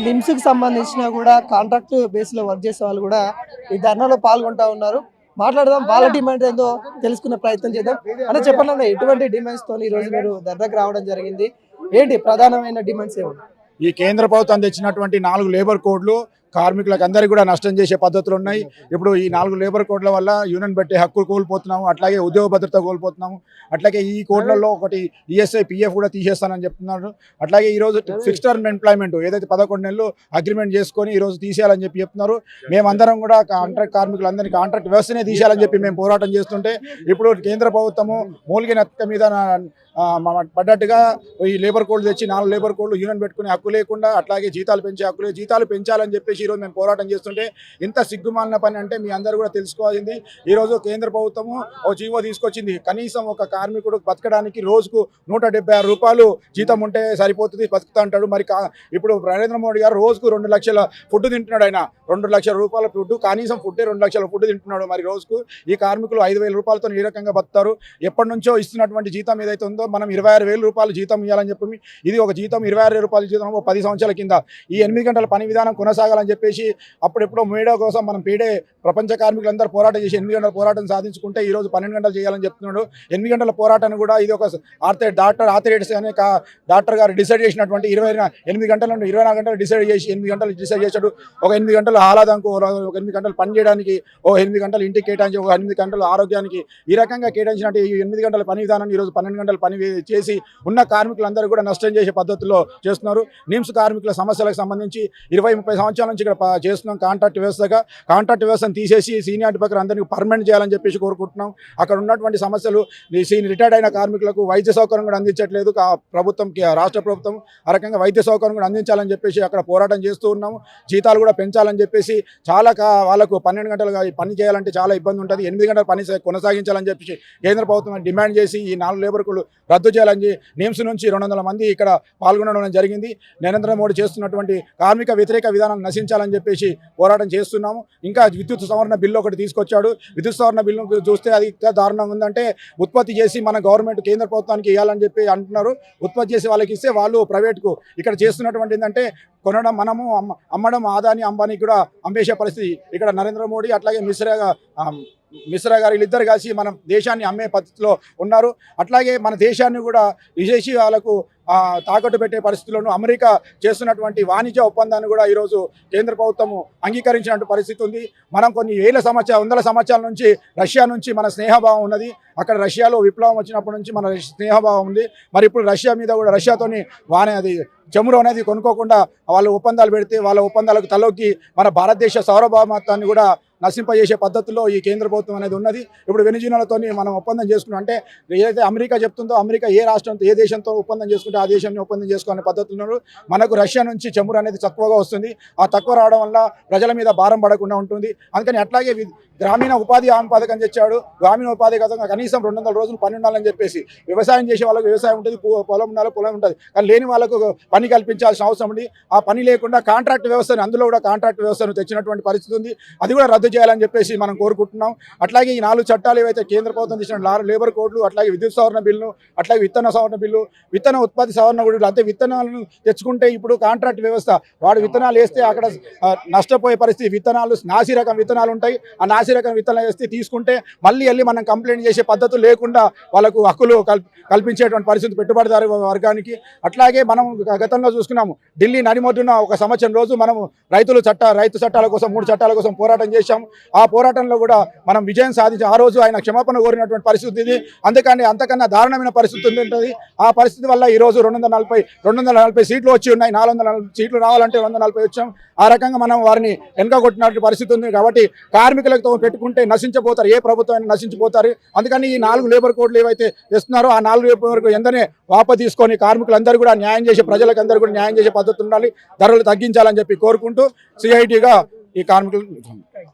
లిమ్స్కి సంబంధించిన కూడా కాంట్రాక్ట్ బేస్లో వర్క్ చేసే వాళ్ళు కూడా ఈ ధర్నాలో పాల్గొంటా ఉన్నారు. మాట్లాడదాం, వాళ్ళ డిమాండ్ ఏందో తెలుసుకునే ప్రయత్నం చేద్దాం. అంటే చెప్పండి, ఎటువంటి డిమాండ్స్ తో ఈ రోజు మీరు ధర్నాకు రావడం జరిగింది? ఏంటి ప్రధానమైన డిమాండ్స్ ఏమి? ఈ కేంద్ర ప్రభుత్వం తెచ్చినటువంటి 4 లేబర్ కోడ్లు కార్మికులకు అందరికీ కూడా నష్టం చేసే పద్ధతులు ఉన్నాయి. ఇప్పుడు ఈ 4 లేబర్ కోడ్ల వల్ల యూనియన్ పెట్టే హక్కు కోల్పోతున్నాము, అట్లాగే ఉద్యోగ భద్రత కోల్పోతున్నాము. అట్లాగే ఈ కోడ్లలో ఒకటి ఈఎస్ఐ పిఎఫ్ కూడా తీసేస్తానని చెప్తున్నారు. అట్లాగే ఈరోజు ఫిక్స్డ్ టర్మ్ ఎంప్లాయ్మెంట్ ఏదైతే 11 నెలలు అగ్రిమెంట్ చేసుకొని ఈరోజు తీసేయాలని చెప్తున్నారు. మేమందరం కూడా కాంట్రాక్ట్ కార్మికులందరినీ కాంట్రాక్ట్ వ్యవస్థనే తీసేయాలని చెప్పి మేము పోరాటం చేస్తుంటే ఇప్పుడు కేంద్ర ప్రభుత్వము మూలిగిన మీద పడ్డట్టుగా ఈ లేబర్ కోడ్ తెచ్చి 4 లేబర్ కోడ్లు యూనియన్ పెట్టుకునే హక్కు లేకుండా, అట్లాగే జీతాలు పెంచే హక్కు లేదు, జీతాలు పెంచాలని చెప్పేసి ఈరోజు మేము పోరాటం చేస్తుంటే ఇంత సిగ్గుమాలిన పని అంటే మీ అందరూ కూడా తెలుసుకోవాల్సింది. ఈరోజు కేంద్ర ప్రభుత్వము ఒక జీవో తీసుకొచ్చింది. కనీసం ఒక కార్మికుడు బతకడానికి రోజుకు 176 రూపాయలు జీతం ఉంటే సరిపోతుంది, బతుకుతా అంటాడు. మరి ఇప్పుడు నరేంద్ర మోడీ గారు రోజుకు 2 లక్షల ఫుడ్ తింటున్నాడు. ఆయన 2 లక్షల రూపాయల ఫుడ్, కనీసం ఫుడ్డే 2 లక్షల ఫుడ్ తింటున్నాడు. మరి రోజుకు ఈ కార్మికులు 5,000 రూపాయలతో ఈ రకంగా బతుకుతారు. ఎప్పటి నుంచో ఇస్తున్నటువంటి జీతం ఏదైతే ఉందో మనం 26,000 రూపాయలు జీతం ఇవ్వాలని చెప్పి ఇది ఒక జీతం 26,000 రూపాయల జీతం 10 సంవత్సరాల కింద ఈ 8 గంటల పని విధానం కొనసాగాలని చెప్పేసి అప్పుడెప్పుడో మేడో కోసం మనం పీడే ప్రపంచ కార్మికులందరూ పోరాటం చేసి 8 గంటల పోరాటం సాధించుకుంటే ఈరోజు 12 గంటలు చేయాలని చెప్తున్నాడు. 8 గంటల పోరాటాన్ని కూడా ఇది ఒక డాక్టర్ ఆథరైటిస్ అనే డాక్టర్ గారు డిసైడ్ చేసినటువంటి 8 గంటల నుండి 24 గంటలు డిసైడ్ చేసి 8 గంటలు డిసైడ్ చేశాడు. ఒక 8 గంటలు ఆహ్లాదంకు, ఒక 8 గంటలు పని చేయడానికి, ఒక 8 గంటలు ఇంటికి కేటాయించి, ఒక 8 గంటలు ఆరోగ్యానికి, ఈ రకంగా కేటాయించినట్టు ఈ 8 గంటల పని విధానాన్ని ఈరోజు 12 గంటల పని చేసి ఉన్న కార్మికులందరూ కూడా నష్టం చేసే పద్ధతిలో చేస్తున్నారు. నిమ్స్ కార్మికుల సమస్యలకు సంబంధించి 20-30 సంవత్సరాల నుంచి ఇక్కడ చేస్తున్నాం. కాంట్రాక్ట్ వ్యవస్థను తీసేసి సీనియారిటీ ప్రకారం అందరికీ పర్మనెంట్ చేయాలని చెప్పేసి కోరుకుంటున్నాం. అక్కడ ఉన్నటువంటి సమస్యలు రిటైర్డ్ అయిన కార్మికులకు వైద్య సౌకర్యం కూడా అందించట్లేదు ప్రభుత్వం, రాష్ట్ర ప్రభుత్వం. ఆ రకంగా వైద్య సౌకర్యం కూడా అందించాలని చెప్పేసి అక్కడ పోరాటం చేస్తూ ఉన్నాము. జీతాలు కూడా పెంచాలని చెప్పేసి చాలా వాళ్ళకు 12 గంటలుగా పని చేయాలంటే చాలా ఇబ్బంది ఉంటుంది. 8 గంటల పని కొనసాగించాలని చెప్పేసి కేంద్ర ప్రభుత్వం డిమాండ్ చేసి ఈ 4 లేబర్ కోడ్లు రద్దు చేయాలని నిమ్స్ నుంచి 200 మంది ఇక్కడ పాల్గొనడం జరిగింది. నరేంద్ర మోడీ చేస్తున్నటువంటి కార్మిక వ్యతిరేక విధానాన్ని నశించాలని చెప్పేసి పోరాటం చేస్తున్నాము. ఇంకా విద్యుత్ సవరణ బిల్లు ఒకటి తీసుకొచ్చాడు. విద్యుత్ సవరణ బిల్లు చూస్తే అది దారుణంగా ఉందంటే ఉత్పత్తి చేసి మన గవర్నమెంట్ కేంద్ర ప్రభుత్వానికి ఇవ్వాలని చెప్పి అంటున్నారు. ఉత్పత్తి చేసి వాళ్ళకి ఇస్తే వాళ్ళు ప్రైవేట్కు ఇక్కడ చేస్తున్నటువంటి ఏంటంటే కొనడం, మనము అమ్మడం, ఆదాని అంబానీ కూడా అమ్మేసే పరిస్థితి ఇక్కడ నరేంద్ర మోడీ అట్లాగే మిశ్రా గారు వీళ్ళిద్దరు కలిసి మన దేశాన్ని అమ్మే పద్ధతిలో ఉన్నారు. అట్లాగే మన దేశాన్ని కూడా విదేశీ వాళ్ళకు తాకట్టు పెట్టే పరిస్థితులను అమెరికా చేస్తున్నటువంటి వాణిజ్య ఒప్పందాన్ని కూడా ఈరోజు కేంద్ర ప్రభుత్వము అంగీకరించినటువంటి పరిస్థితి ఉంది. మనం కొన్ని వందల సంవత్సరాల నుంచి రష్యా నుంచి మన స్నేహభావం ఉన్నది. అక్కడ రష్యాలో విప్లవం వచ్చినప్పటి నుంచి మన స్నేహభావం ఉంది. మరి ఇప్పుడు రష్యా మీద కూడా రష్యాతోని అది చమురు అనేది కొనుక్కోకుండా వాళ్ళు ఒప్పందాలు పెడితే వాళ్ళ ఒప్పందాలకు తలొక్కి మన భారతదేశ సార్వభౌమత్వాన్ని కూడా నశింపజేసే పద్ధతుల్లో ఈ కేంద్ర ప్రభుత్వం అనేది ఉన్నది. ఇప్పుడు వెనిజులాతో మనం ఒప్పందం చేసుకున్నాం అంటే ఏదైతే అమెరికా చెప్తుందో అమెరికా ఏ రాష్ట్రంతో ఏ దేశంతో ఒప్పందం చేసుకుంటే ఆ దేశాన్ని ఒప్పందం చేసుకోవాలనే పద్ధతులు మనకు రష్యా నుంచి చమురు అనేది తక్కువగా వస్తుంది. ఆ తక్కువ రావడం వల్ల ప్రజల మీద భారం పడకుండా ఉంటుంది. అందుకని అట్లాగే గ్రామీణ ఉపాధి హామీ పథకం తెచ్చాడు. గ్రామీణ ఉపాధి పథకం కనీసం 200 రోజులు పని ఉండాలని చెప్పేసి వ్యవసాయం చేసే వాళ్ళకి వ్యవసాయం ఉంటుంది, పొలం ఉండాలి, పొలం ఉంటుంది. కానీ లేని వాళ్ళకు పని కల్పించాల్సిన అవసరం ఉంది. ఆ పని లేకుండా కాంట్రాక్ట్ వ్యవస్థను, అందులో కూడా కాంట్రాక్ట్ వ్యవస్థను తెచ్చినటువంటి పరిస్థితి ఉంది. అది కూడా రద్దు చేయాలని చెప్పేసి మనం కోరుకుంటున్నాం. అట్లాగే ఈ 4 చట్టాలు ఏవైతే కేంద్ర ప్రభుత్వం తెచ్చిన లేబర్ కోడ్లు, అట్లాగే విద్యుత్ సవరణ బిల్లు, అట్లాగే విత్తన సవరణ బిల్లు, విత్తన ఉత్పత్తి సవరణ కూడా, అంటే విత్తనాలను తెచ్చుకుంటే ఇప్పుడు కాంట్రాక్ట్ వ్యవస్థ వాడు విత్తనాలు వేస్తే అక్కడ నష్టపోయే పరిస్థితి. విత్తనాలు నాసి రకం విత్తనాలు ఉంటాయి. ఆ నాసి రకం విత్తనాలు వేస్తే తీసుకుంటే మళ్ళీ వెళ్ళి మనం కంప్లైంట్ చేసే పద్ధతులు లేకుండా వాళ్ళకు హక్కులు కల్పించేటువంటి పరిస్థితి పెట్టుబడిదారు వర్గానికి. అట్లాగే మనం గతంలో చూసుకున్నాము, ఢిల్లీ నడిమొడ్డున ఒక సంవత్సరం రోజు మనము రైతు చట్టాల కోసం 3 చట్టాల కోసం పోరాటం చేశాము. ఆ పోరాటంలో కూడా మనం విజయం సాధించి ఆ రోజు ఆయన క్షమాపణ కోరినటువంటి పరిస్థితి ఇది. అందుకని అంతకన్నా దారుణమైన పరిస్థితి ఉంటుంది. ఆ పరిస్థితి వల్ల ఈరోజు 240 సీట్లు వచ్చి ఉన్నాయి. 440 సీట్లు రావాలంటే 240 వచ్చాం. ఆ రకంగా మనం వారిని వెనుకగొట్టినటువంటి పరిస్థితి ఉంది. కాబట్టి కార్మికులతో పెట్టుకుంటే నశించిపోతారు, ఏ ప్రభుత్వం అయినా నశించిపోతారు. అందుకని ఈ 4 లేబర్ కోడ్లు ఏవైతే తెస్తున్నారో ఆ 4 లేబర్ కోడ్ ఎందనే వాప తీసుకొని కార్మికులందరూ కూడా న్యాయం చేసే, ప్రజలకందరూ కూడా న్యాయం చేసే పద్ధతి ఉండాలి. ధరలు తగ్గించాలని చెప్పి కోరుకుంటూ సిఐటిగా ఈ కార్మికులు